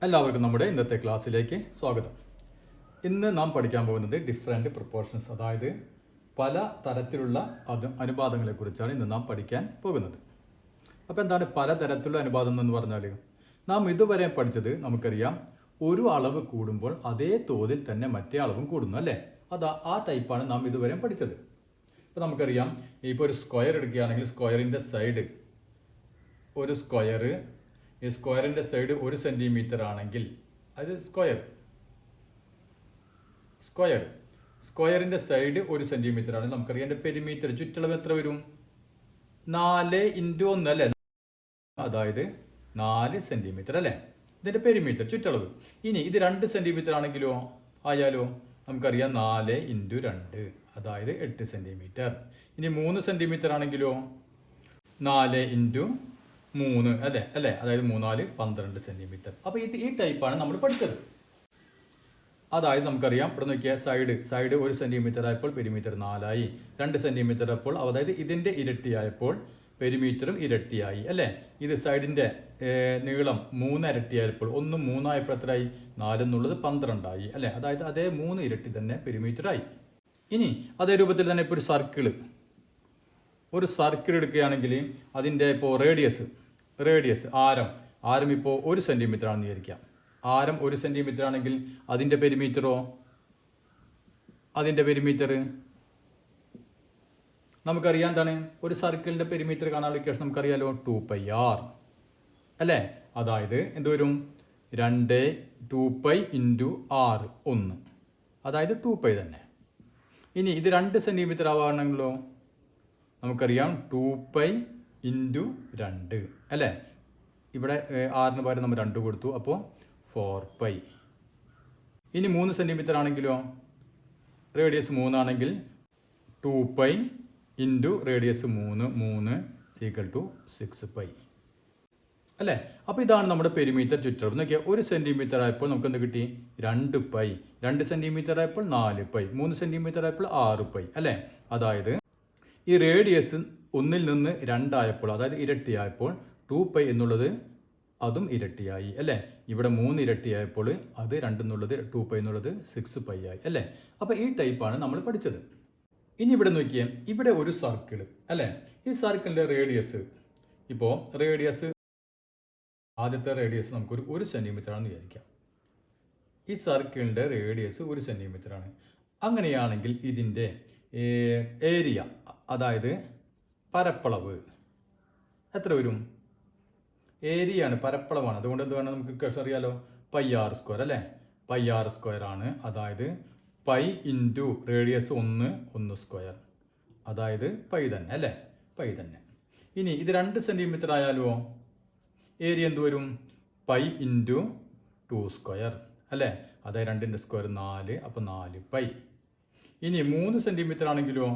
എല്ലാവർക്കും നമ്മുടെ ഇന്നത്തെ ക്ലാസ്സിലേക്ക് സ്വാഗതം. ഇന്ന് നാം പഠിക്കാൻ പോകുന്നത് ഡിഫറെൻറ്റ് പ്രൊപ്പോർഷൻസ്, അതായത് പല തരത്തിലുള്ള അനുപാതങ്ങളെക്കുറിച്ചാണ് ഇന്ന് നാം പഠിക്കാൻ പോകുന്നത്. അപ്പോൾ എന്താണ് പലതരത്തിലുള്ള അനുപാതം എന്ന് പറഞ്ഞാൽ? നാം ഇതുവരെ പഠിച്ചത് നമുക്കറിയാം, ഒരു അളവ് കൂടുമ്പോൾ അതേ തോതിൽ തന്നെ മറ്റേ അളവും കൂടുന്നു അല്ലേ? ആ ടൈപ്പാണ് നാം ഇതുവരെ പഠിച്ചത്. ഇപ്പോൾ നമുക്കറിയാം, ഇപ്പോൾ ഒരു സ്ക്വയർ എടുക്കുകയാണെങ്കിൽ സ്ക്വയറിൻ്റെ സൈഡ് ഒരു സ്ക്വയർ, ഈ സ്ക്വയറിൻ്റെ സൈഡ് 1 സെൻറ്റിമീറ്റർ ആണെങ്കിൽ അത് സ്ക്വയറിൻ്റെ സൈഡ് 1 സെൻറ്റിമീറ്റർ ആണ്. നമുക്കറിയാം എൻ്റെ പെരിമീറ്റർ ചുറ്റളവ് എത്ര വരും? 4 × 1 അല്ലേ? അതായത് 4 സെൻറ്റിമീറ്റർ അല്ലേ ഇതിൻ്റെ പെരിമീറ്റർ ചുറ്റളവ്. ഇനി ഇത് 2 സെൻറ്റിമീറ്റർ ആയാലോ നമുക്കറിയാം 4 × 2 അതായത് 8 സെൻറ്റിമീറ്റർ. ഇനി 3 സെൻറ്റിമീറ്റർ ആണെങ്കിലോ 4 × 3 അല്ലേ അതായത് 3 × 12 സെൻറ്റിമീറ്റർ. അപ്പോൾ ഈ ടൈപ്പാണ് നമ്മൾ പഠിച്ചത്. അതായത് നമുക്കറിയാം, ഇവിടെ നോക്കിയാൽ സൈഡ് 1 സെൻറ്റിമീറ്റർ ആയപ്പോൾ പെരിമീറ്റർ 4 ആയി. 2 സെൻറ്റിമീറ്റർ അപ്പോൾ അതായത് ഇതിൻ്റെ ഇരട്ടിയായപ്പോൾ പെരിമീറ്ററും ഇരട്ടിയായി അല്ലേ? ഇത് സൈഡിൻ്റെ നീളം 3 ഇരട്ടിയായപ്പോൾ 1 3 ആയപ്പോൾ എത്രയായി? 4 എന്നുള്ളത് 12 ആയി അല്ലേ? അതായത് അതേ 3 ഇരട്ടി തന്നെ പെരിമീറ്റർ ആയി. ഇനി അതേ രൂപത്തിൽ തന്നെ ഇപ്പോൾ ഒരു സർക്കിൾ എടുക്കുകയാണെങ്കിൽ അതിൻ്റെ ഇപ്പോൾ റേഡിയസ് ആരം ഇപ്പോൾ 1 സെൻറ്റിമീറ്റർ ആണെന്ന് വിചാരിക്കാം. ആരം 1 സെൻറ്റിമീറ്റർ ആണെങ്കിൽ അതിൻ്റെ പെരിമീറ്റർ നമുക്കറിയാം എന്താണ്? ഒരു സർക്കിളിൻ്റെ പെരിമീറ്റർ കാണാനുള്ള ഇക്വേഷൻ നമുക്കറിയാലോ, 2πr അല്ലേ? അതായത് എന്ത് വരും? 2π × r 1 അതായത് 2π തന്നെ. ഇനി ഇത് 2 സെൻറ്റിമീറ്റർ ആവുകയാണെങ്കിലോ നമുക്കറിയാം 2π × 2 അല്ലേ? ഇവിടെ ആറിന് പകരം നമ്മൾ 2 കൊടുത്തു, അപ്പോൾ 4π. ഇനി 3 സെൻറ്റിമീറ്റർ ആണെങ്കിലോ, റേഡിയസ് 3 ആണെങ്കിൽ 2π × റേഡിയസ് 3 = 6π അല്ലേ? അപ്പോൾ ഇതാണ് നമ്മുടെ പെരിമീറ്റർ ചുറ്റളവ്. നോക്കിയാൽ 1 സെൻറ്റിമീറ്റർ ആയപ്പോൾ നമുക്ക് എന്ത് കിട്ടി? 2π. 2 സെൻറ്റിമീറ്റർ ആയപ്പോൾ 4π. 3 സെൻറ്റിമീറ്റർ ആയപ്പോൾ 6π അല്ലേ? അതായത് ഈ റേഡിയസ് 1 ൽ നിന്ന് 2 ആയപ്പോൾ, അതായത് ഇരട്ടിയായപ്പോൾ 2π എന്നുള്ളത് അതും ഇരട്ടിയായി അല്ലേ? ഇവിടെ 3 ഇരട്ടിയായപ്പോൾ അത് 2 എന്നുള്ളത് 2π എന്നുള്ളത് 6π ആയി അല്ലേ? അപ്പോൾ ഈ ടൈപ്പാണ് നമ്മൾ പഠിച്ചത്. ഇനി ഇവിടെ നോക്കിയേ, ഇവിടെ ഒരു സർക്കിൾ അല്ലേ? ഈ സർക്കിളിൻ്റെ റേഡിയസ് ആദ്യത്തെ റേഡിയസ് നമുക്കൊരു 1 സെൻറ്റിമീറ്റർ ആണെന്ന് വിചാരിക്കാം. ഈ സർക്കിളിൻ്റെ റേഡിയസ് 1 സെൻറ്റിമീറ്റർ ആണ്. അങ്ങനെയാണെങ്കിൽ ഇതിൻ്റെ ഏരിയ, അതായത് പരപ്പളവ് എത്ര വരും? ഏരിയയാണ്, പരപ്പളവാണ്. അതുകൊണ്ട് എന്താണ് നമുക്ക് ഇക്വേഷൻ അറിയാലോ, πr² അല്ലേ? πr² ആണ്. അതായത് π × റേഡിയസ് 1² അതായത് π തന്നെ അല്ലേ? π തന്നെ. ഇനി ഇത് 2 സെൻറ്റിമീറ്റർ ആയാലോ ഏരിയ എന്ത് വരും? π × 2² അല്ലേ? അതായത് 2ൻ്റെ സ്ക്വയർ 4, അപ്പോൾ 4π. ഇനി 3 സെൻറ്റിമീറ്റർ ആണെങ്കിലോ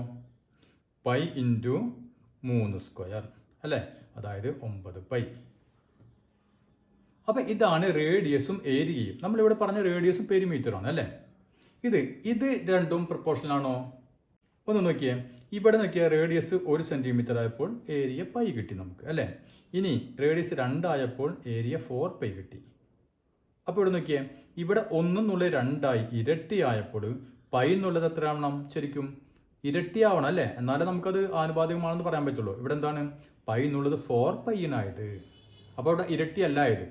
π × 3² അല്ലേ? അതായത് 9π. അപ്പം ഇതാണ് റേഡിയസും ഏരിയയും. നമ്മളിവിടെ പറഞ്ഞ റേഡിയസും പെരിമീറ്ററാണ് അല്ലേ? ഇത് രണ്ടും പ്രൊപ്പോർഷണൽ ആണോ? ഒന്ന് നോക്കിയേ, ഇവിടെ നോക്കിയാൽ റേഡിയസ് 1 സെൻറ്റിമീറ്റർ ആയപ്പോൾ ഏരിയ π കിട്ടി നമുക്ക് അല്ലേ? ഇനി റേഡിയസ് 2 ആയപ്പോൾ ഏരിയ 4π കിട്ടി. അപ്പോൾ ഇവിടെ നോക്കിയേ, ഇവിടെ 1 എന്നുള്ളത് 2 ആയി, ഇരട്ടിയായപ്പോൾ π എന്നുള്ളത് എത്ര ആവണം? ശരിക്കും ഇരട്ടിയാവണം അല്ലേ? എന്നാലേ നമുക്കത് ആനുപാതികമാണെന്ന് പറയാൻ പറ്റുള്ളൂ. ഇവിടെ എന്താണ്? π എന്നുള്ളത് 4π അപ്പോൾ ഇവിടെ ഇരട്ടിയല്ല ഇത്.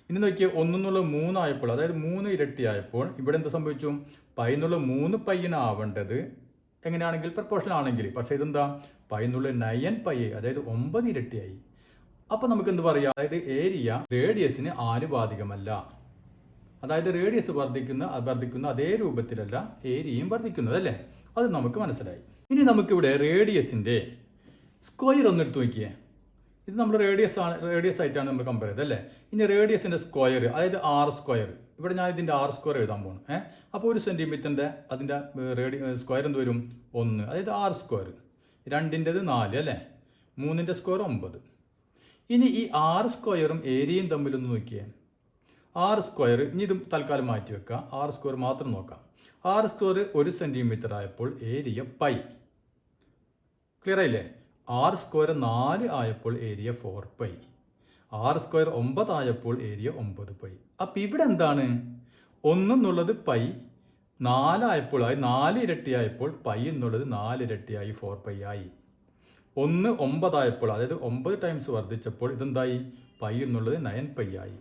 ഇനി നോക്കിയാൽ 1 എന്നുള്ളത് 3 ആയപ്പോൾ, അതായത് 3 ഇരട്ടിയായപ്പോൾ ഇവിടെ എന്ത് സംഭവിച്ചു? π എന്നുള്ളത് 3π ആവേണ്ടത് എങ്ങനെയാണെങ്കിൽ പ്രപ്പോർഷണൽ ആണെങ്കിൽ. പക്ഷേ ഇതെന്താ? π എന്നുള്ളത് 9π, അതായത് 9 ഇരട്ടിയായി. അപ്പോൾ നമുക്ക് എന്ത് പറയാം? അതായത് ഏരിയ റേഡിയസിന് ആനുപാതികമല്ല. അതായത് റേഡിയസ് വർദ്ധിക്കുന്ന അതേ രൂപത്തിലല്ല ഏരിയയും വർദ്ധിക്കുന്നത് അല്ലേ? അത് നമുക്ക് മനസ്സിലായി. ഇനി നമുക്കിവിടെ റേഡിയസിൻ്റെ സ്ക്വയർ ഒന്ന് എടുത്ത് നോക്കിയേ. ഇത് നമ്മൾ റേഡിയസ് ആയിട്ടാണ് നമ്മൾ കമ്പയർ ചെയ്തത് അല്ലേ? ഇനി റേഡിയസിൻ്റെ സ്ക്വയർ, അതായത് r². ഇവിടെ ഞാൻ ഇതിൻ്റെ r² എഴുതാൻ പോകുന്നു. അപ്പോൾ 1 സെൻറ്റിമീറ്ററിൻ്റെ അതിൻ്റെ സ്ക്വയർ എന്ത് വരും? 1, അതായത് r². 2ൻ്റെത് 4 അല്ലേ? 3ൻ്റെ സ്ക്വയർ 9. ഇനി ഈ r² ഏരിയയും തമ്മിലൊന്ന് നോക്കിയേ. r², ഇനി ഇത് തൽക്കാലം മാറ്റി വെക്കുക, r² മാത്രം നോക്കാം. r² 1 സെൻറ്റിമീറ്റർ ആയപ്പോൾ ഏരിയ π. ക്ലിയർ ആയില്ലേ? r² 4 ആയപ്പോൾ ഏരിയ 4π. ആർ സ്ക്വയർ 9 ആയപ്പോൾ ഏരിയ 9 പൈ. അപ്പം ഇവിടെ എന്താണ് 1 എന്നുള്ളത് പൈ, 4 ആയപ്പോൾ അതായത് 4 ഇരട്ടിയായപ്പോൾ പൈ എന്നുള്ളത് 4 ഇരട്ടിയായി 4 പൈ ആയി. 1 9 ആയപ്പോൾ അതായത് 9 ടൈംസ് വർദ്ധിച്ചപ്പോൾ ഇതെന്തായി പൈ എന്നുള്ളത് 9 പൈ ആയി.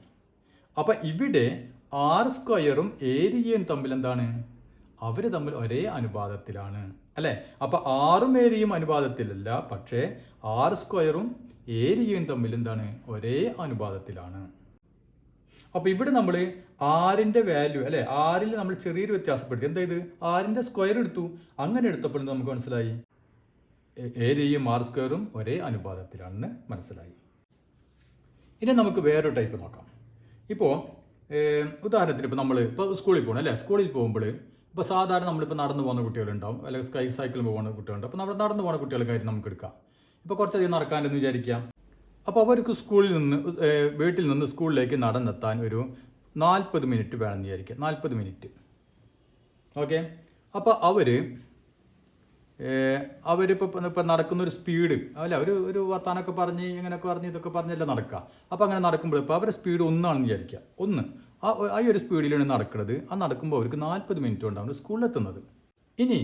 അപ്പം ഇവിടെ ആർ സ്ക്വയറും ഏരിയയും തമ്മിൽ എന്താണ്, അവർ തമ്മിൽ ഒരേ അനുപാതത്തിലാണ് അല്ലേ. അപ്പം ആറും ഏരിയയും അനുപാതത്തിലല്ല, പക്ഷേ ആർ സ്ക്വയറും ഏരിയയും തമ്മിൽ എന്താണ് ഒരേ അനുപാതത്തിലാണ്. അപ്പോൾ ഇവിടെ നമ്മൾ ആറിൻ്റെ വാല്യൂ അല്ലേ, ആറിൽ നമ്മൾ ചെറിയൊരു വ്യത്യാസപ്പെടുത്തി. എന്തായത് ആറിൻ്റെ സ്ക്വയർ എടുത്തു, അങ്ങനെ എടുത്തപ്പോൾ നമുക്ക് മനസ്സിലായി ഏരിയയും ആർ സ്ക്വയറും ഒരേ അനുപാതത്തിലാണെന്ന് മനസ്സിലായി. ഇനി നമുക്ക് വേറൊരു ടൈപ്പ് നോക്കാം. ഇപ്പോൾ ഉദാഹരണത്തിന് ഇപ്പോൾ നമ്മൾ ഇപ്പോൾ സ്കൂളിൽ പോകണം അല്ലേ, സ്കൂളിൽ പോകുമ്പോൾ ഇപ്പോൾ സാധാരണ നമ്മളിപ്പോൾ നടന്നു പോകുന്ന കുട്ടികളുണ്ടാവും, അല്ലെങ്കിൽ സൈക്കിളിൽ പോകുന്ന കുട്ടികളുണ്ട്. അപ്പോൾ നമ്മൾ നടന്നു പോകുന്ന കുട്ടികളുടെ കാര്യം നമുക്ക് എടുക്കാം. ഇപ്പോൾ കുറച്ചധികം നടക്കാനെന്ന് വിചാരിക്കാം. അപ്പോൾ അവർക്ക് സ്കൂളിൽ നിന്ന് വീട്ടിൽ നിന്ന് സ്കൂളിലേക്ക് നടന്നെത്താൻ ഒരു 40 മിനിറ്റ് വേണമെന്ന് വിചാരിക്കുക. 40 മിനിറ്റ് ഓക്കെ. അപ്പോൾ അവരിപ്പോൾ നടക്കുന്നൊരു സ്പീഡ് അല്ല, ഒരു വർത്താനൊക്കെ പറഞ്ഞ് ഇങ്ങനെയൊക്കെ പറഞ്ഞ് ഇതൊക്കെ പറഞ്ഞല്ല നടക്കുക. അപ്പോൾ അങ്ങനെ നടക്കുമ്പോൾ ഇപ്പോൾ അവരുടെ സ്പീഡ് 1 ആണെന്ന് വിചാരിക്കുക. 1 ആ ഒരു സ്പീഡിലാണ് നടക്കുന്നത്. ആ നടക്കുമ്പോൾ അവർക്ക് 40 മിനിറ്റ് കൊണ്ടാണ് സ്കൂളിലെത്തുന്നത്. ഇനി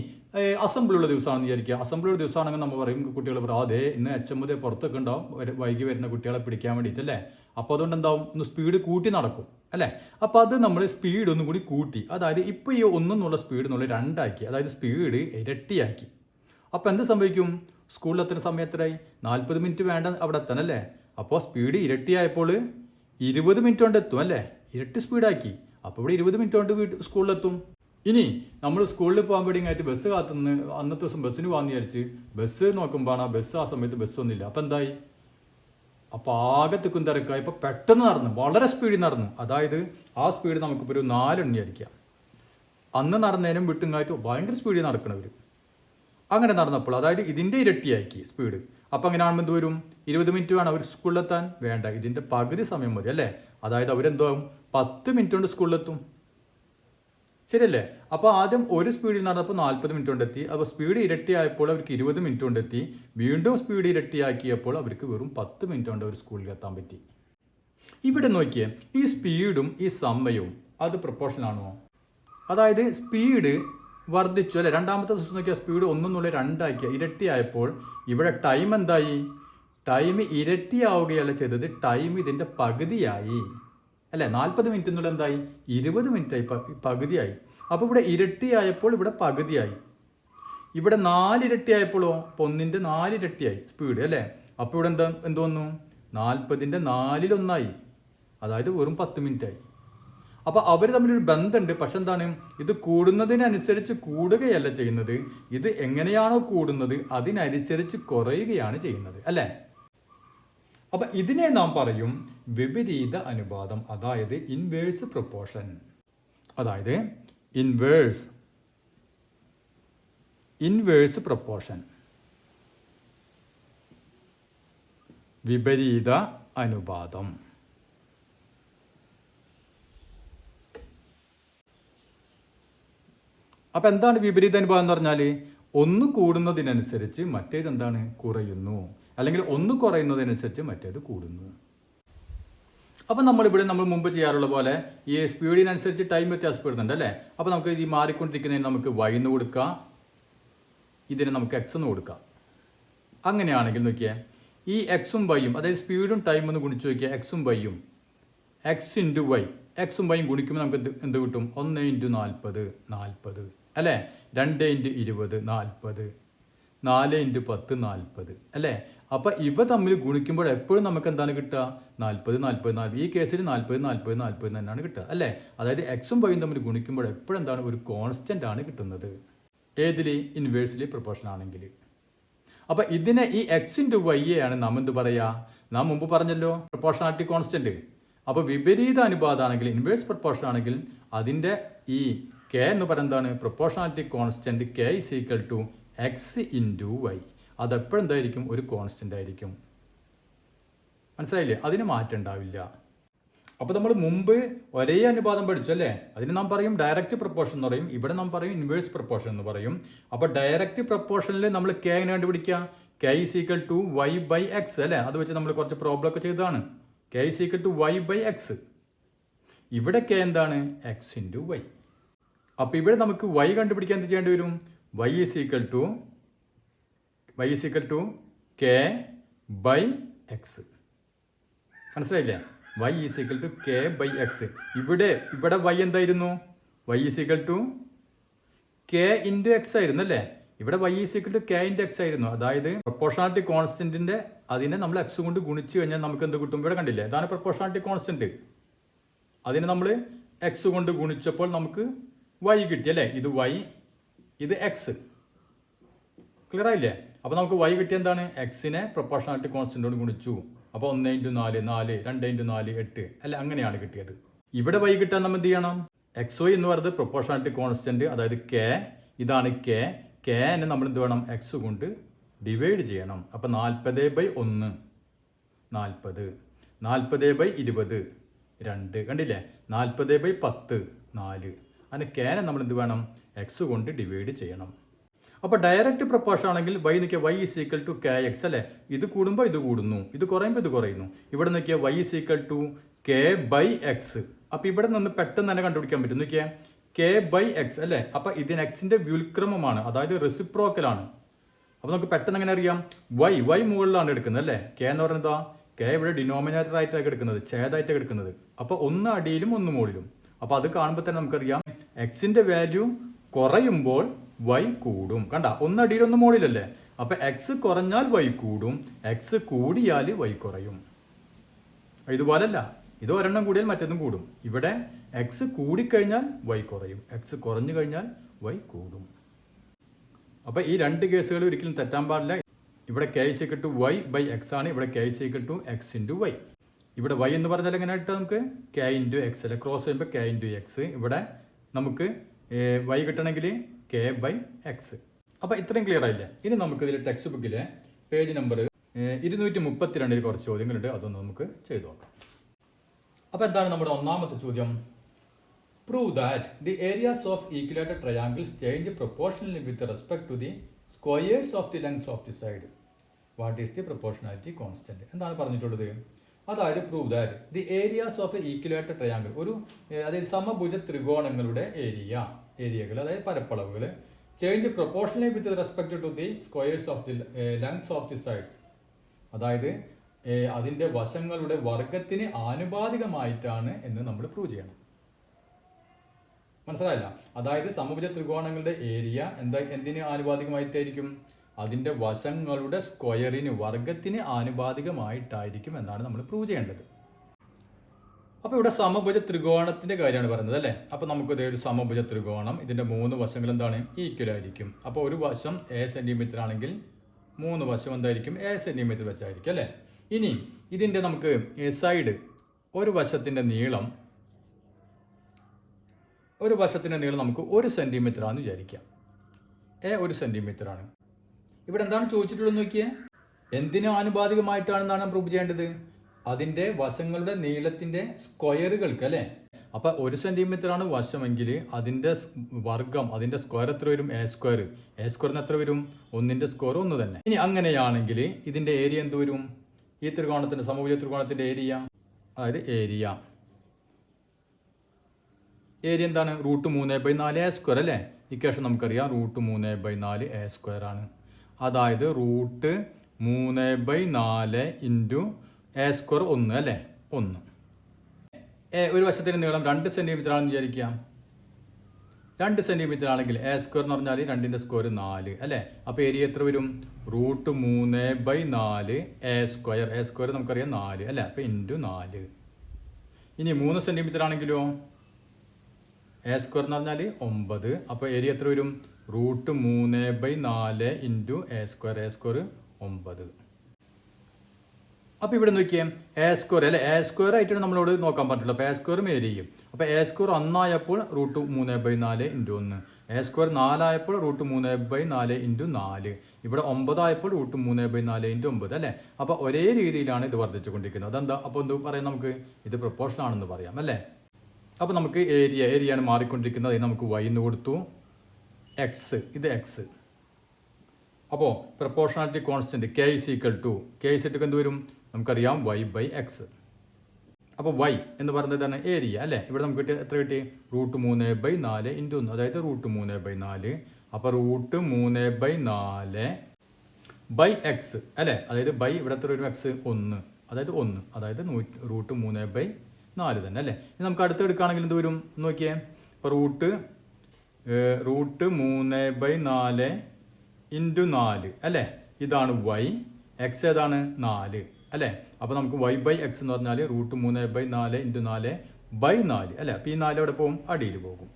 അസംബ്ലിയുള്ള ദിവസമാണെന്ന് വിചാരിക്കുക. അസംബ്ലിയുള്ള ദിവസമാണെങ്കിൽ നമ്മൾ പറയും, കുട്ടികൾ പറയും അതെ ഇന്ന് HM പുറത്തൊക്കെ ഉണ്ടാവും വൈകി വരുന്ന കുട്ടികളെ പിടിക്കാൻ വേണ്ടിയിട്ടല്ലേ. അപ്പോൾ അതുകൊണ്ട് എന്താവും, ഒന്ന് സ്പീഡ് കൂട്ടി നടക്കും അല്ലേ. അപ്പോൾ അത് നമ്മൾ സ്പീഡ് ഒന്നും കൂടി കൂട്ടി, അതായത് ഇപ്പോൾ ഈ 1 എന്നുള്ള സ്പീഡ് എന്നുള്ള 2 ആക്കി, അതായത് സ്പീഡ് ഇരട്ടിയാക്കി. അപ്പോൾ എന്ത് സംഭവിക്കും, സ്കൂളിൽ എത്തുന്ന സമയത്തായി 40 മിനിറ്റ് വേണ്ട അവിടെ എത്താനല്ലേ. അപ്പോൾ സ്പീഡ് ഇരട്ടിയായപ്പോൾ 20 മിനിറ്റ് കൊണ്ട് എത്തും അല്ലേ, ഇരട്ടി സ്പീഡാക്കി. അപ്പോൾ ഇവിടെ 20 മിനിറ്റ് കൊണ്ട് സ്കൂളിലെത്തും. ഇനി നമ്മൾ സ്കൂളിൽ പോകാൻ വേണ്ടിയായിട്ട് ബസ് കാത്തുനിന്ന് അന്നത്തെ ദിവസം ബസ്സിന് പോകാമെന്ന് വിചാരിച്ച് ബസ് നോക്കുമ്പോൾ ആ സമയത്ത് ബസ്സൊന്നുമില്ല. അപ്പോൾ എന്തായി, അപ്പോൾ ആകെ തിക്കും തിരക്കായി. ഇപ്പോൾ പെട്ടെന്ന് നടന്നു, വളരെ സ്പീഡിൽ നടന്നു. അതായത് ആ സ്പീഡ് നമുക്കിപ്പോൾ ഒരു 4 എണ്ണിയായിരിക്കാം. അന്ന് നടന്നതിനും വിട്ടുങ്ങായിട്ട് ഭയങ്കര സ്പീഡിൽ നടക്കണവർ. അങ്ങനെ നടന്നപ്പോൾ അതായത് ഇതിൻ്റെ ഇരട്ടിയാക്കി സ്പീഡ്. അപ്പോൾ അങ്ങനെ ആകുമ്പോൾ എന്ത് വരും, 20 മിനിറ്റ് വേണം അവർ സ്കൂളിലെത്താൻ, വേണ്ട ഇതിൻ്റെ പകുതി സമയം മതി അല്ലേ. അതായത് അവരെന്താവും 10 മിനിറ്റ് കൊണ്ട് സ്കൂളിലെത്തും, ശരിയല്ലേ. അപ്പോൾ ആദ്യം ഒരു സ്പീഡിൽ നടന്നപ്പോൾ 40 മിനിറ്റ് കൊണ്ടെത്തി. അപ്പോൾ സ്പീഡ് ഇരട്ടിയായപ്പോൾ അവർക്ക് 20 മിനിറ്റ് കൊണ്ടെത്തി. വീണ്ടും സ്പീഡ് ഇരട്ടിയാക്കിയപ്പോൾ അവർക്ക് വെറും 10 മിനിറ്റ് കൊണ്ട് അവർ സ്കൂളിൽ എത്താൻ പറ്റി. ഇവിടെ നോക്കിയേ, ഈ സ്പീഡും ഈ സമയവും അത് പ്രൊപ്പോർഷൻ ആണോ, അതായത് സ്പീഡ് വർദ്ധിച്ചു അല്ലേ. രണ്ടാമത്തെ ദിവസം നോക്കിയാൽ സ്പീഡ് 1 എന്നുള്ള 2 ആക്കിയ ഇരട്ടിയായപ്പോൾ ഇവിടെ ടൈം എന്തായി, ടൈം ഇരട്ടിയാവുകയല്ല ചെയ്തത്, ടൈം ഇതിൻ്റെ പകുതിയായി അല്ലേ. 40 മിനിറ്റ് എന്നുള്ള എന്തായി 20 മിനിറ്റായി, പകുതിയായി. അപ്പോൾ ഇവിടെ ഇരട്ടിയായപ്പോൾ ഇവിടെ പകുതിയായി. ഇവിടെ 4 ഇരട്ടിയായപ്പോഴോ, ഇപ്പോൾ 1ൻ്റെ 4 ഇരട്ടിയായി സ്പീഡ് അല്ലേ. അപ്പോൾ ഇവിടെ എന്ത് വന്നു, 40ൻ്റെ 4/1 അതായത് വെറും 10 മിനിറ്റായി. അപ്പോൾ അവർ തമ്മിലൊരു ബന്ധമുണ്ട്. പക്ഷെ എന്താണ്, ഇത് കൂടുന്നതിനനുസരിച്ച് കൂടുകയല്ല ചെയ്യുന്നത്, ഇത് എങ്ങനെയാണോ കൂടുന്നത് അതിനനുസരിച്ച് കുറയുകയാണ് ചെയ്യുന്നത് അല്ലേ. അപ്പം ഇതിനെ നാം പറയും വിപരീത അനുപാതം, അതായത് ഇൻവേഴ്സ് പ്രൊപ്പോർഷൻ. അതായത് ഇൻവേഴ്സ് പ്രൊപ്പോർഷൻ, വിപരീത അനുപാതം. അപ്പം എന്താണ് വിപരീത അനുപാതം എന്ന് പറഞ്ഞാൽ, 1 കൂടുന്നതിനനുസരിച്ച് മറ്റേത് എന്താണ് കുറയുന്നു, അല്ലെങ്കിൽ 1 കുറയുന്നതിനനുസരിച്ച് മറ്റേത് കൂടുന്നു. അപ്പം നമ്മൾ മുമ്പ് ചെയ്യാറുള്ള പോലെ ഈ സ്പീഡിനനുസരിച്ച് ടൈം വ്യത്യാസപ്പെടുന്നുണ്ട് അല്ലേ. അപ്പോൾ നമുക്ക് ഈ മാറിക്കൊണ്ടിരിക്കുന്നതിന് നമുക്ക് y എന്ന് കൊടുക്കാം, ഇതിന് നമുക്ക് x എന്ന് കൊടുക്കാം. അങ്ങനെയാണെങ്കിൽ നോക്കിയേ, ഈ എക്സും വൈയും അതായത് സ്പീഡും ടൈം ഒന്ന് ഗുണിച്ച് നോക്കിയാൽ എക്സും വൈയും, x × y, എക്സും വൈയും ഗുണിക്കുമ്പോൾ നമുക്ക് എന്ത് കിട്ടും, 1 × 40 40 അല്ലേ, 2 × 20 40, 4 × 10 40 അല്ലേ. അപ്പോൾ ഇവ തമ്മിൽ ഗുണിക്കുമ്പോൾ എപ്പോഴും നമുക്ക് എന്താണ് കിട്ടുക, 40 40 40. ഈ കേസിൽ 40 40 40 തന്നെയാണ് കിട്ടുക അല്ലേ. അതായത് എക്സും വൈയും തമ്മിൽ ഗുണിക്കുമ്പോൾ എപ്പോഴും എന്താണ് ഒരു കോൺസ്റ്റൻ്റ് ആണ് കിട്ടുന്നത്, ഏതിൽ ഇൻവേഴ്സ്ലി പ്രൊപ്പോർഷൻ ആണെങ്കിൽ. അപ്പോൾ ഇതിനെ ഈ x × y ആണ് നാം എന്ത് പറയുക, നാം മുമ്പ് പറഞ്ഞല്ലോ പ്രൊപ്പോർഷണാലിറ്റി കോൺസ്റ്റൻറ്റ്. അപ്പോൾ വിപരീത അനുപാതമാണെങ്കിൽ, ഇൻവേഴ്സ് പ്രൊപ്പോർഷൻ ആണെങ്കിൽ അതിൻ്റെ ഈ k എന്ന് പറയുന്നത് എന്താണ്, proportionality constant k = x × y. അതെപ്പോഴും എന്തായിരിക്കും, ഒരു കോൺസ്റ്റൻ്റ് ആയിരിക്കും. മനസ്സിലായില്ലേ, അതിന് മാറ്റം ഉണ്ടാവില്ല. അപ്പോൾ നമ്മൾ മുമ്പ് ഒരേ അനുപാതം പഠിച്ചു അല്ലേ, അതിന് നാം പറയും ഡയറക്റ്റ് പ്രൊപ്പോർഷൻ എന്ന് പറയും, ഇവിടെ നാം പറയും ഇൻവേഴ്സ് പ്രൊപ്പോർഷൻ എന്ന് പറയും. അപ്പോൾ ഡയറക്റ്റ് പ്രൊപ്പോർഷനിൽ നമ്മൾ k എങ്ങനെ കണ്ടുപിടിക്കുക, k = y/x അല്ലേ. അത് വെച്ച് നമ്മൾ കുറച്ച് പ്രോബ്ലം ഒക്കെ ചെയ്തതാണ് k is equal to y by x. ഇവിടെ കെ എന്താണ്? X into y. അപ്പോൾ ഇവിടെ നമുക്ക് വൈ കണ്ടുപിടിക്കാൻ എന്ത് ചെയ്യേണ്ടി വരും? Y is equal to k by x. മനസ്സിലായില്ലേ? Y is equal to k by x. ഇവിടെ വൈ എന്തായിരുന്നു? Y is equal to k into x ആയിരുന്നു അല്ലേ? ഇവിടെ y is equal to k into x ആയിരുന്നു. അതായത് പ്രൊപ്പോർഷണാലിറ്റി കോൺസ്റ്റന്റിന്റെ അതിനെ നമ്മൾ എക്സ് കൊണ്ട് ഗുണിച്ച് കഴിഞ്ഞാൽ നമുക്ക് എന്ത് കിട്ടും? ഇവിടെ കണ്ടില്ലേ? അതാണ് പ്രൊപ്പോർഷണാലിറ്റി കോൺസ്റ്റന്റ്. അതിനെ നമ്മൾ എക്സ് കൊണ്ട് ഗുണിച്ചപ്പോൾ നമുക്ക് വൈ കിട്ടി അല്ലേ? ഇത് വൈ, ഇത് എക്സ്. ക്ലിയർ ആയില്ലേ? അപ്പോൾ നമുക്ക് വൈ കിട്ടിയ എന്താണ്? എക്സിനെ പ്രൊപ്പോർഷണാലിറ്റി കോൺസ്റ്റന്റോട് ഗുണിച്ചു. അപ്പോൾ 1 ഇൻറ്റു 4 4, 2 ഇൻറ്റു 4 8 അല്ല, അങ്ങനെയാണ് കിട്ടിയത്. ഇവിടെ വൈ കിട്ടാൻ നമ്മൾ എന്ത് ചെയ്യണം? എക്സ് വൈ എന്ന് പറയുന്നത് പ്രൊപ്പോർഷണാലിറ്റി കോൺസ്റ്റന്റ്, അതായത് കെ. ഇതാണ് കെ. കെനെ നമ്മൾ എന്ത് വേണം? എക്സ് കൊണ്ട് ഡിവൈഡ് ചെയ്യണം. അപ്പോൾ 40/1 40, 40/20 2, കണ്ടില്ലേ? 40/10 4. അതിന് കെനെ നമ്മൾ എന്ത് വേണം? എക്സ് കൊണ്ട് ഡിവൈഡ് ചെയ്യണം. അപ്പോൾ ഡയറക്റ്റ് പ്രൊപ്പോർഷൻ ആണെങ്കിൽ വൈ നോക്കിയാൽ y is equal to k x അല്ലേ? ഇത് കൂടുമ്പോൾ ഇത് കൂടുന്നു, ഇത് കുറയുമ്പോൾ ഇത് കുറയുന്നു. ഇവിടെ നോക്കിയാൽ y is equal to k by x. അപ്പോൾ ഇവിടെ നിന്ന് പെട്ടെന്ന് തന്നെ കണ്ടുപിടിക്കാൻ പറ്റും. നോക്കിയാൽ കെ ബൈ എക്സ് അല്ലേ? അപ്പോൾ ഇതിന് എക്സിൻ്റെ വ്യുൽക്രമമാണ്, അതായത് റെസിപ്രോക്കലാണ്. അപ്പോൾ നമുക്ക് പെട്ടെന്ന് എങ്ങനെ അറിയാം? വൈ മുകളിലാണ് എടുക്കുന്നത് അല്ലേ? കെ എന്ന് പറയുന്നത് കെ ഇവിടെ ഡിനോമിനേറ്റർ ആയിട്ടാണ് എടുക്കുന്നത്, ഛേദമായിട്ടാണ് എടുക്കുന്നത്. അപ്പോൾ 1 അടിയിലും 1 മുകളിലും. അപ്പോൾ അത് കാണുമ്പോൾ തന്നെ നമുക്കറിയാം എക്സിൻ്റെ വാല്യൂ കുറയുമ്പോൾ വൈ കൂടും. കണ്ട, 1 അടിയിൽ 1 മുകളിലല്ലേ? അപ്പോൾ എക്സ് കുറഞ്ഞാൽ വൈ കൂടും, എക്സ് കൂടിയാൽ വൈ കുറയും. ഇതുപോലല്ല, ഇത് ഒരെണ്ണം കൂടിയാൽ മറ്റൊന്നും കൂടും. ഇവിടെ എക്സ് കൂടിക്കഴിഞ്ഞാൽ വൈ കുറയും, എക്സ് കുറഞ്ഞു കഴിഞ്ഞാൽ വൈ കൂടും. അപ്പോൾ ഈ രണ്ട് കേസുകൾ ഒരിക്കലും തെറ്റാൻ പാടില്ല. ഇവിടെ k is equal to y by x ആണ്, ഇവിടെ k is equal to x into y. ഇവിടെ വൈ എന്ന് പറഞ്ഞാൽ എങ്ങനെ ഇട്ടാൽ നമുക്ക് കെ ഇൻറ്റു എക്സ് അല്ലെ? ക്രോസ് ചെയ്യുമ്പോൾ കെ ഇൻറ്റു എക്സ്. ഇവിടെ നമുക്ക് വൈ കിട്ടണമെങ്കിൽ കെ ബൈ എക്സ്. അപ്പോൾ ഇത്രയും ക്ലിയർ ആയില്ലേ? ഇനി നമുക്ക് ഇതിൽ ടെക്സ്റ്റ് ബുക്കിലെ പേജ് നമ്പർ 232 കുറച്ച് ചോദ്യങ്ങളുണ്ട്, അതൊന്ന് നമുക്ക് ചെയ്തു നോക്കാം. അപ്പോൾ എന്താണ് നമ്മുടെ ഒന്നാമത്തെ ചോദ്യം? Prove that the areas of equilateral triangles change proportionally with respect to the squares of the lengths of the side. What is the proportionality constant? എന്താണ് പറഞ്ഞിട്ടുള്ളത്? അതായത് prove that the areas of a equilateral triangle, അതായത് സമഭുജ ത്രികോണങ്ങളുടെ ഏരിയകൾ, അതായത് പരപ്പളവുകൾ, change proportionally with respect to the squares of the lengths of the sides, അതായത് അതിൻ്റെ വശങ്ങളുടെ വർഗത്തിന് ആനുപാതികമായിട്ടാണ് എന്ന് നമ്മൾ പ്രൂവ് ചെയ്യണം. മനസ്സിലായില്ല? അതായത് സമഭുജ ത്രികോണങ്ങളുടെ ഏരിയ എന്തിന് ആനുപാതികമായിട്ടായിരിക്കും? അതിൻ്റെ വശങ്ങളുടെ സ്ക്വയറിന്, വർഗത്തിന് ആനുപാതികമായിട്ടായിരിക്കും എന്നാണ് നമ്മൾ പ്രൂവ് ചെയ്യേണ്ടത്. അപ്പോൾ ഇവിടെ സമഭുജ ത്രികോണത്തിൻ്റെ കാര്യമാണ് പറയുന്നത് അല്ലേ? അപ്പോൾ നമുക്ക് ഒരു സമഭുജ ത്രികോണം, ഇതിൻ്റെ 3 വശങ്ങൾ എന്താണ്? ഈക്വൽ ആയിരിക്കും. അപ്പോൾ ഒരു വശം എ സെൻറ്റിമീറ്റർ ആണെങ്കിൽ 3 വശം എന്തായിരിക്കും? എ സെൻറ്റിമീറ്റർ വെച്ചായിരിക്കും അല്ലേ? ഇനി ഇതിൻ്റെ നമുക്ക് സൈഡ്, ഒരു വശത്തിൻ്റെ നീളം നമുക്ക് 1 സെൻറ്റിമീറ്റർ ആണെന്ന് വിചാരിക്കാം. എ 1 സെൻറ്റിമീറ്റർ ആണ്. ഇവിടെ എന്താണ് ചോദിച്ചിട്ടുള്ളത് നോക്കിയേ? എന്തിനു ആനുപാതികമായിട്ടാണെന്നാണ് പ്രൂവ് ചെയ്യേണ്ടത്? അതിൻ്റെ വശങ്ങളുടെ നീളത്തിൻ്റെ സ്ക്വയറുകൾക്ക് അല്ലേ? അപ്പോൾ 1 സെൻറ്റിമീറ്റർ ആണ് വശമെങ്കിൽ അതിൻ്റെ വർഗം, അതിൻ്റെ സ്ക്വയർ എത്ര വരും? A square. എ സ്ക്വയറിന് എത്ര വരും? 1ൻ്റെ സ്ക്വയർ 1 തന്നെ. ഇനി അങ്ങനെയാണെങ്കിൽ ഇതിൻ്റെ ഏരിയ എന്ത് വരും? ഈ ത്രികോണത്തിൻ്റെ, സമഭുജ ത്രികോണത്തിൻ്റെ ഏരിയ, അതായത് ഏരിയ എന്താണ്? √3/4 എ സ്ക്വയർ അല്ലേ? ഇക്വേഷൻ നമുക്കറിയാം, √3/4 എ സ്ക്വയർ ആണ്. അതായത് √3/4 ഇൻറ്റു എ സ്ക്വയർ 1 അല്ലേ? 1. ഒരു വശത്തിൻ്റെ നീളം 2 സെൻറ്റിമീറ്റർ ആണെന്ന് വിചാരിക്കാം. 2 സെൻറ്റിമീറ്റർ ആണെങ്കിൽ എ സ്ക്വയർ എന്ന് പറഞ്ഞാൽ 2ൻ്റെ സ്ക്വയർ 4 അല്ലേ? അപ്പോൾ ഏരിയ എത്ര വരും? √3/4 എ സ്ക്വയർ. എ സ്ക്വയർ നമുക്കറിയാം 4 അല്ലേ? അപ്പോൾ ഇൻറ്റു 4. ഇനി 3 സെൻറ്റിമീറ്റർ ആണെങ്കിലോ? എ സ്ക്വയർ എന്ന് പറഞ്ഞാൽ 9. അപ്പോൾ ഏരിയ എത്ര വരും? √3/4 into A square. A square 9. അപ്പോൾ ഇവിടെ നോക്കിയേ, എ സ്ക്വയർ അല്ലേ? എ സ്ക്വയർ ആയിട്ടാണ് നമ്മളോട് നോക്കാൻ പറ്റുള്ളൂ. അപ്പോൾ എ സ്ക്വയറും ഏരിയയും. അപ്പോൾ എ സ്ക്വയർ 1 ആയപ്പോൾ √3/4 ഇൻറ്റു 1. എ സ്ക്വയർ 4 ആയപ്പോൾ √3/4 ഇൻറ്റു 4. ഇവിടെ 9 ആയപ്പോൾ √3/4 ഇൻറ്റു 9 അല്ലേ? അപ്പോൾ ഒരേ രീതിയിലാണ് ഇത് വർദ്ധിച്ചുകൊണ്ടിരിക്കുന്നത്. അതെന്താ? അപ്പോൾ എന്ത് പറയാം? നമുക്ക് ഇത് പ്രൊപ്പോർഷൻ ആണെന്ന് പറയാം അല്ലേ? അപ്പോൾ നമുക്ക് ഏരിയയാണ് മാറിക്കൊണ്ടിരിക്കുന്നത്. അതിന് നമുക്ക് y എന്ന് കൊടുത്തു, എക്സ്, ഇത് എക്സ്. അപ്പോൾ proportionality constant k is equal to എന്ത് വരും? നമുക്കറിയാം y ബൈ എക്സ്. അപ്പോൾ y എന്ന് പറയുന്നതാണ് ഏരിയ അല്ലേ. ഇവിടെ നമുക്ക് കിട്ടിയ എത്ര കിട്ടി? √3/4 × 1, അതായത് √3/4. അപ്പോൾ √3/4 x അല്ലേ, അതായത് ബൈ ഇവിടെ എത്ര വരും? എക്സ് 1, അതായത് 1, അതായത് √3/4 തന്നെ അല്ലേ. ഇനി നമുക്ക് അടുത്ത് എടുക്കുകയാണെങ്കിൽ എന്ത് വരും നോക്കിയേ. ഇപ്പോൾ √3/4 × 4 അല്ലേ, ഇതാണ് y, എക്സ് ഏതാണ്? 4 അല്ലേ. അപ്പോൾ നമുക്ക് y/x എന്ന് പറഞ്ഞാൽ √3/4 × 4/4 അല്ലേ. അപ്പോൾ ഈ 4 എവിടെ പോകും? അടിയിൽ പോകും.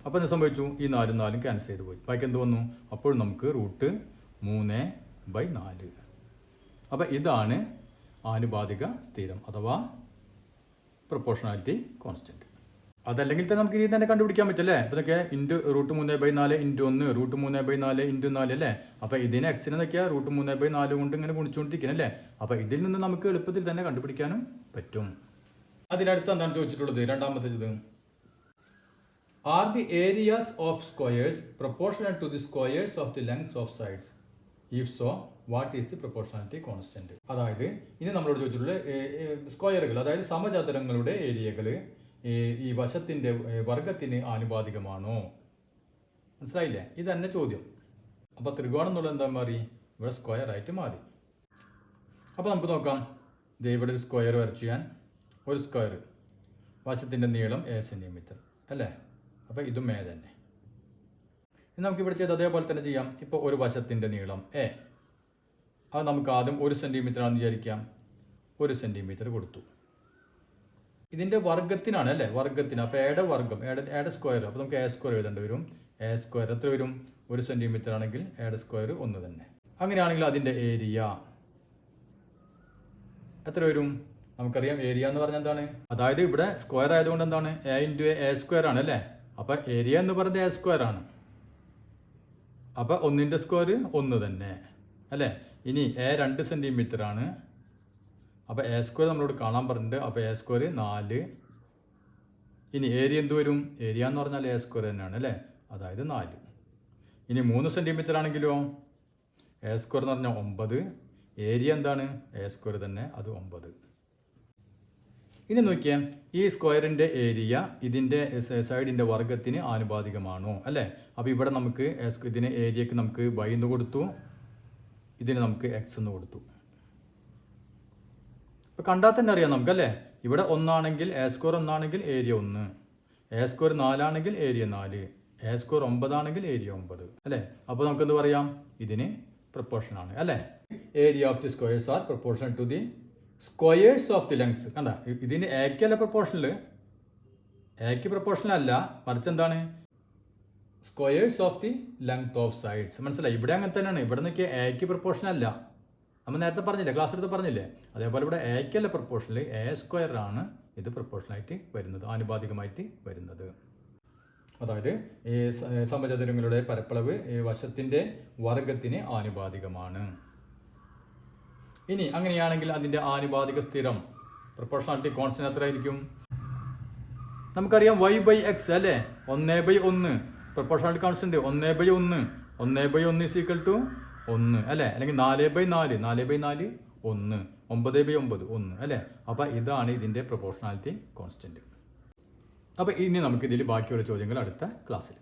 അപ്പോൾ എന്ത് സംഭവിച്ചു? ഈ 4 ക്യാൻസൽ ചെയ്ത് പോയി. ബാക്കി എന്ത് വന്നു? അപ്പോൾ നമുക്ക് √3/4. അപ്പോൾ ഇതാണ് ആനുപാതിക സ്ഥിരം അഥവാ പ്രൊപ്പോർഷണാലിറ്റി കോൺസ്റ്റന്റ്. അതല്ലെങ്കിൽ തന്നെ നമുക്ക് ഇതിൽ തന്നെ കണ്ടുപിടിക്കാൻ പറ്റല്ലേ. അപ്പോൾ ഇതൊക്കെ √3/4 × 1 √3/4 × 4 അല്ലേ. അപ്പോൾ ഇതിനെ എക്സിനെ നോക്കിയാൽ √3/4 കൊണ്ട് ഇങ്ങനെ ഗുണിച്ചുകൊണ്ടിരിക്കണം അല്ലേ. അപ്പോൾ ഇതിൽ നിന്ന് നമുക്ക് എളുപ്പത്തിൽ തന്നെ കണ്ടുപിടിക്കാനും പറ്റും. അതിനടുത്ത് എന്താണ് ചോദിച്ചിട്ടുള്ളത്? രണ്ടാമത്തേത്, are the areas of squares proportional to the squares of the lengths of sides? If so what is the proportionality constant? അതായത് ഇനി നമ്മളോട് ചോദിച്ചിട്ടുള്ള സ്ക്വയറുകൾ, അതായത് സമചതുരങ്ങളുടെ ഏരിയകൾ ഈ വശത്തിൻ്റെ വർഗത്തിന് ആനുപാതികമാണോ? മനസ്സിലായില്ലേ? ഇത് തന്നെ ചോദ്യം. അപ്പോൾ ത്രികോണം എന്നുള്ളത് എന്താ മാറി? ഇവിടെ സ്ക്വയർ ആയിട്ട് മാറി. അപ്പോൾ നമുക്ക് നോക്കാം. ഇവിടെ ഒരു സ്ക്വയർ വരച്ചു ഞാൻ. ഒരു സ്ക്വയർ, വശത്തിൻ്റെ നീളം A സെൻറ്റിമീറ്റർ അല്ലേ. അപ്പോൾ ഇതും A തന്നെ. ഇനി നമുക്കിവിടെ ചെയ്ത് അതേപോലെ തന്നെ ചെയ്യാം. ഇപ്പോൾ ഒരു വശത്തിൻ്റെ നീളം A, അത് നമുക്ക് ആദ്യം 1 സെൻറ്റിമീറ്റർ ആണെന്ന് വിചാരിക്കാം. 1 സെൻറ്റിമീറ്റർ കൊടുത്തു. ഇതിൻ്റെ വർഗത്തിനാണ് അല്ലേ, വർഗത്തിന്. അപ്പോൾ എയുടെ വർഗം, എയുടെ സ്ക്വയർ. അപ്പോൾ നമുക്ക് A² എഴുതേണ്ടി വരും. A² എത്ര വരും? 1 സെൻറ്റിമീറ്റർ ആണെങ്കിൽ എയുടെ സ്ക്വയർ 1 തന്നെ. അങ്ങനെയാണെങ്കിൽ അതിൻ്റെ ഏരിയ എത്ര വരും? നമുക്കറിയാം ഏരിയ എന്ന് പറഞ്ഞാൽ എന്താണ്? അതായത് ഇവിടെ സ്ക്വയർ ആയതുകൊണ്ട് എന്താണ്? A × A² ആണ് അല്ലേ. അപ്പോൾ ഏരിയ എന്ന് പറയുന്നത് A² ആണ്. അപ്പോൾ 1ൻ്റെ സ്ക്വയർ 1 തന്നെ അല്ലേ. ഇനി A 2 സെൻറ്റിമീറ്റർ ആണ്. അപ്പോൾ A² നമ്മളോട് കാണാൻ പറഞ്ഞിട്ടുണ്ട്. അപ്പോൾ A² 4. ഇനി ഏരിയ എന്ത് വരും? ഏരിയ എന്ന് പറഞ്ഞാൽ A² തന്നെയാണ് അല്ലേ, അതായത് 4. ഇനി 3 സെൻറ്റിമീറ്റർ ആണെങ്കിലോ A² എന്ന് പറഞ്ഞാൽ 9. ഏരിയ എന്താണ്? A² തന്നെ, അത് 9. ഇനി നോക്കിയാൽ ഈ സ്ക്വയറിൻ്റെ ഏരിയ ഇതിൻ്റെ സൈഡിൻ്റെ വർഗത്തിന് ആനുപാതികമാണോ അല്ലേ. അപ്പോൾ ഇവിടെ നമുക്ക് ഇതിന് ഏരിയക്ക് നമുക്ക് y എന്ന് കൊടുത്തു, ഇതിന് നമുക്ക് x എന്ന് കൊടുത്തു. ഇപ്പോൾ കണ്ടാൽ തന്നെ അറിയാം നമുക്കല്ലേ. ഇവിടെ 1 ആണെങ്കിൽ A² 1 ആണെങ്കിൽ ഏരിയ 1, A² 4 ആണെങ്കിൽ ഏരിയ 4, A² 9 ആണെങ്കിൽ ഏരിയ 9 അല്ലേ. അപ്പോൾ നമുക്കെന്ത് പറയാം? ഇതിന് പ്രൊപ്പോർഷൻ ആണ് അല്ലേ. Area of the squares are proportional to the squares of the lengths. കണ്ട, ഇതിന് എക്കല്ല പ്രൊപ്പോർഷണൽ, എക്ക് പ്രൊപ്പോർഷണൽ അല്ല, മറിച്ച് എന്താണ്? Squares of the length of sides. മനസ്സിലായി? ഇവിടെ അങ്ങനെ തന്നെയാണ്. ഇവിടെ നോക്കിയാൽ എക്ക് പ്രൊപ്പോർഷണൽ അല്ല. നമ്മൾ നേരത്തെ പറഞ്ഞില്ലേ, ക്ലാസ് എടുത്ത് പറഞ്ഞില്ലേ. അതേപോലെ ഇവിടെ എക്കല്ല പ്രൊപ്പോർഷണൽ, A² ആണ് ഇത് പ്രൊപ്പോർഷണലായിട്ട് വരുന്നത്, ആനുപാതികമായിട്ട് വരുന്നത്. അതായത് ഈ സമചതുരങ്ങളുടെ പരപ്പളവ് ഈ വശത്തിൻ്റെ വർഗത്തിന് ആനുപാതികമാണ്. ഇനി അങ്ങനെയാണെങ്കിൽ അതിൻ്റെ ആനുപാതിക സ്ഥിരം പ്രൊപ്പോർഷണാലിറ്റി കോൺസ്റ്റന്റ് എത്രയായിരിക്കും? നമുക്കറിയാം y/x അല്ലേ, 1/1. Proportionality constant 1/1. 1/1 = 1 അല്ലേ, അല്ലെങ്കിൽ 4/4. 4/4 1. 9/9 1 അല്ലേ. അപ്പോൾ ഇതാണ് ഇതിൻ്റെ പ്രൊപ്പോർഷണാലിറ്റി കോൺസ്റ്റന്റ്. അപ്പോൾ ഇനി നമുക്കിതിൽ ബാക്കിയുള്ള ചോദ്യങ്ങൾ അടുത്ത ക്ലാസ്സിൽ